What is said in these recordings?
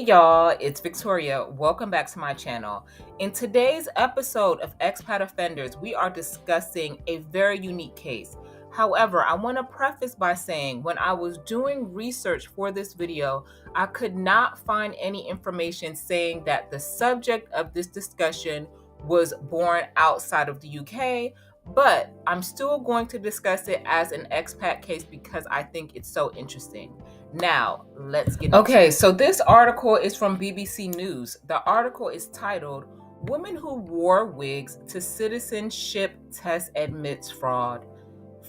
y'all, it's Victoria. Welcome back to my channel. In today's episode of Expat Offenders, we are discussing a very unique case. However, I want to preface by saying when I was doing research for this video, I could not find any information saying that the subject of this discussion was born outside of the UK, but I'm still going to discuss it as an expat case because I think it's so interesting. Now, let's get into it. So this article is from BBC News. The article is titled, Woman Who Wore Wigs to Citizenship Test Admits Fraud.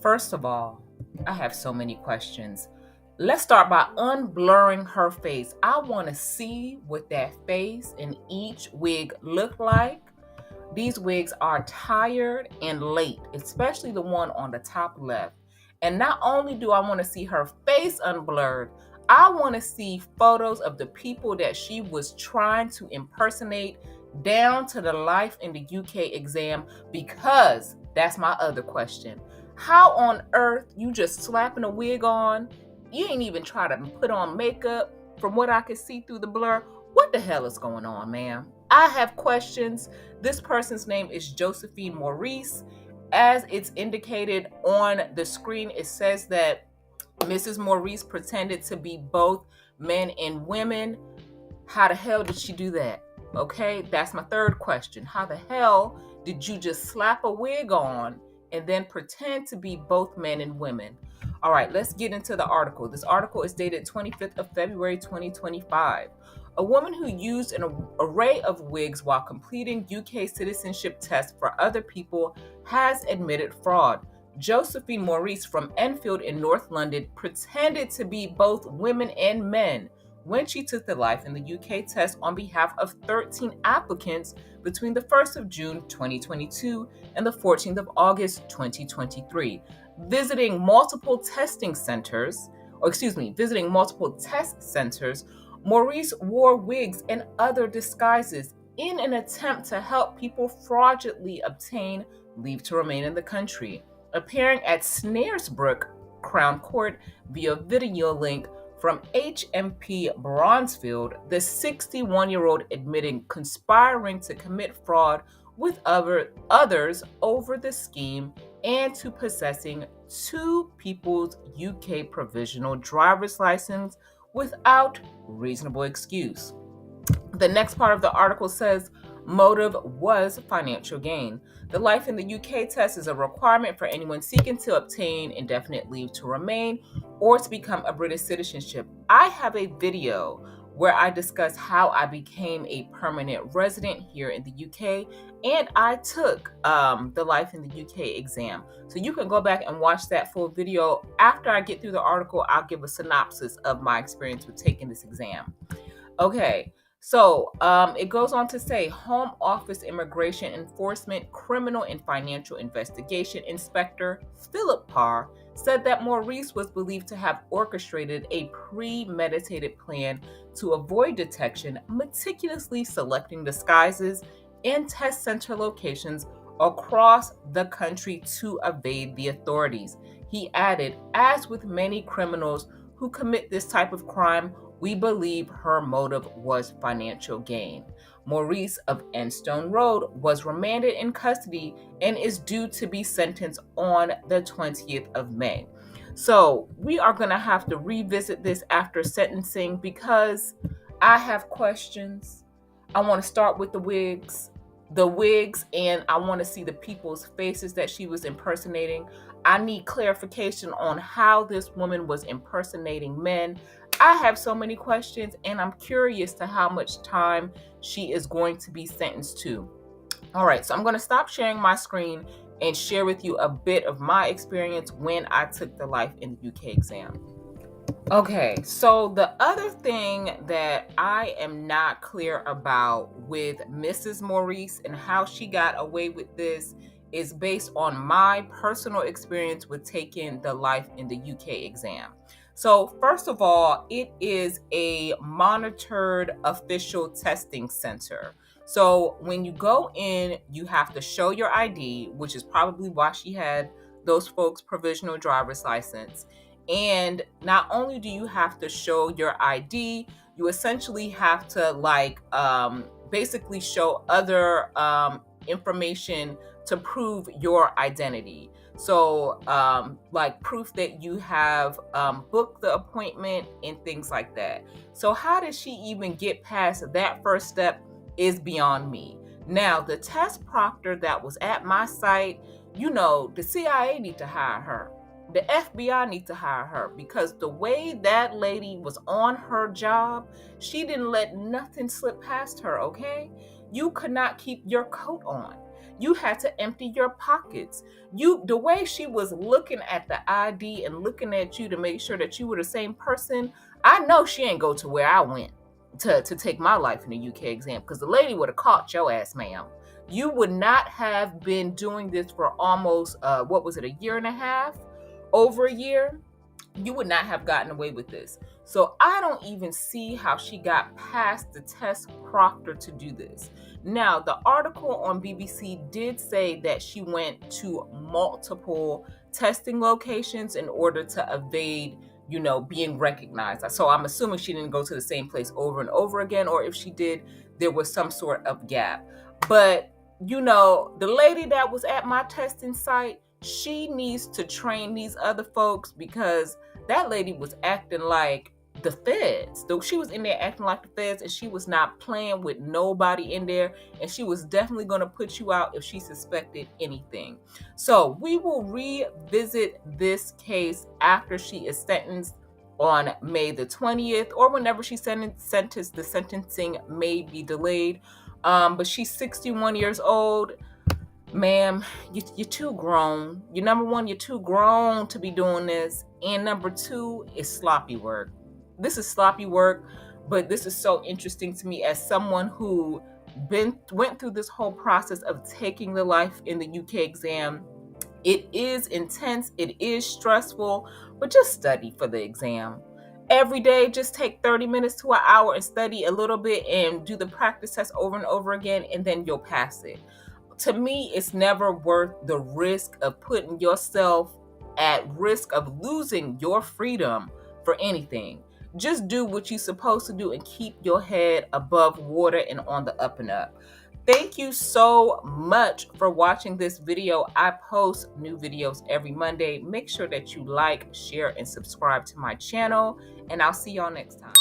First of all, I have so many questions. Let's start by unblurring her face. I want to see what that face in each wig look like. These wigs are tired and late, especially the one on the top left. And not only do I want to see her face unblurred, I want to see photos of the people that she was trying to impersonate down to the life in the UK exam, because that's my other question. How on earth you just slapping a wig on? You ain't even try to put on makeup. From what I could see through the blur, what the hell is going on, ma'am? I have questions. This person's name is Josephine Maurice. As it's indicated on the screen, it says that Mrs. Maurice pretended to be both men and women. How the hell did she do that? Okay, that's my third question. How the hell did you just slap a wig on and then pretend to be both men and women? All right, let's get into the article. This article is dated 25th of February 2025. A woman who used an array of wigs while completing UK citizenship tests for other people has admitted fraud. Josephine Maurice from Enfield in North London pretended to be both women and men when she took the Life in the UK test on behalf of 13 applicants between the 1st of June 2022 and the 14th of August 2023. Visiting multiple test centers, Maurice wore wigs and other disguises in an attempt to help people fraudulently obtain leave to remain in the country. Appearing at Snaresbrook Crown Court via video link from HMP Bronzefield, the 61-year-old admitting conspiring to commit fraud with others over the scheme and to possessing two people's UK provisional driver's license without reasonable excuse. The next part of the article says motive was financial gain. The Life in the UK test is a requirement for anyone seeking to obtain indefinite leave to remain or to become a British citizenship. I have a video where I discuss how I became a permanent resident here in the UK, and I took the Life in the UK exam. So you can go back and watch that full video. After I get through the article, I'll give a synopsis of my experience with taking this exam. Okay. So it goes on to say Home Office Immigration Enforcement Criminal and Financial Investigation Inspector Philip Parr said that Maurice was believed to have orchestrated a premeditated plan to avoid detection, meticulously selecting disguises and test center locations across the country to evade the authorities. He added, as with many criminals who commit this type of crime, we believe her motive was financial gain. Maurice of Enstone Road was remanded in custody and is due to be sentenced on the 20th of May. So we are going to have to revisit this after sentencing because I have questions. I want to start with the wigs, and I want to see the people's faces that she was impersonating. I need clarification on how this woman was impersonating men. I have so many questions, and I'm curious to how much time she is going to be sentenced to. All right, so I'm going to stop sharing my screen and share with you a bit of my experience when I took the Life in the UK exam. Okay, so the other thing that I am not clear about with Mrs. Maurice and how she got away with this is based on my personal experience with taking the Life in the UK exam. So first of all, it is a monitored official testing center. So when you go in, you have to show your ID, which is probably why she had those folks' provisional driver's license. And not only do you have to show your ID, you essentially have to like basically show other information to prove your identity. So like proof that you have booked the appointment and things like that. So how did she even get past that first step is beyond me. Now, the test proctor that was at my site, you know, the CIA need to hire her. The FBI need to hire her, because the way that lady was on her job, she didn't let nothing slip past her, okay? You could not keep your coat on. You had to empty your pockets. The way she was looking at the ID and looking at you to make sure that you were the same person, I know she ain't go to where I went to take my life in the UK exam, because the lady would have caught your ass, ma'am. You would not have been doing this for almost what was it, a year and a half, over a year. You would not have gotten away with this. So I don't even see how she got past the test proctor to do this. Now, the article on BBC did say that she went to multiple testing locations in order to evade, you know, being recognized. So I'm assuming she didn't go to the same place over and over again, or if she did, there was some sort of gap. But, you know, the lady that was at my testing site, she needs to train these other folks, because that lady was acting like the feds. Though she was in there acting like the feds, and she was not playing with nobody in there, and she was definitely going to put you out if she suspected anything. So we will revisit this case after she is sentenced on May the 20th, or whenever she's sentenced. The sentencing may be delayed, but she's 61 years old. Ma'am, you're too grown. Number one, you're too grown to be doing this. And number two, it's sloppy work. This is sloppy work, but this is so interesting to me as someone who went through this whole process of taking the life in the UK exam. It is intense, it is stressful, but just study for the exam. Every day, just take 30 minutes to an hour and study a little bit and do the practice test over and over again, and then you'll pass it. To me, it's never worth the risk of putting yourself at risk of losing your freedom for anything. Just do what you're supposed to do and keep your head above water and on the up and up. Thank you so much for watching this video. I post new videos every Monday. Make sure that you like, share, and subscribe to my channel, and I'll see y'all next time.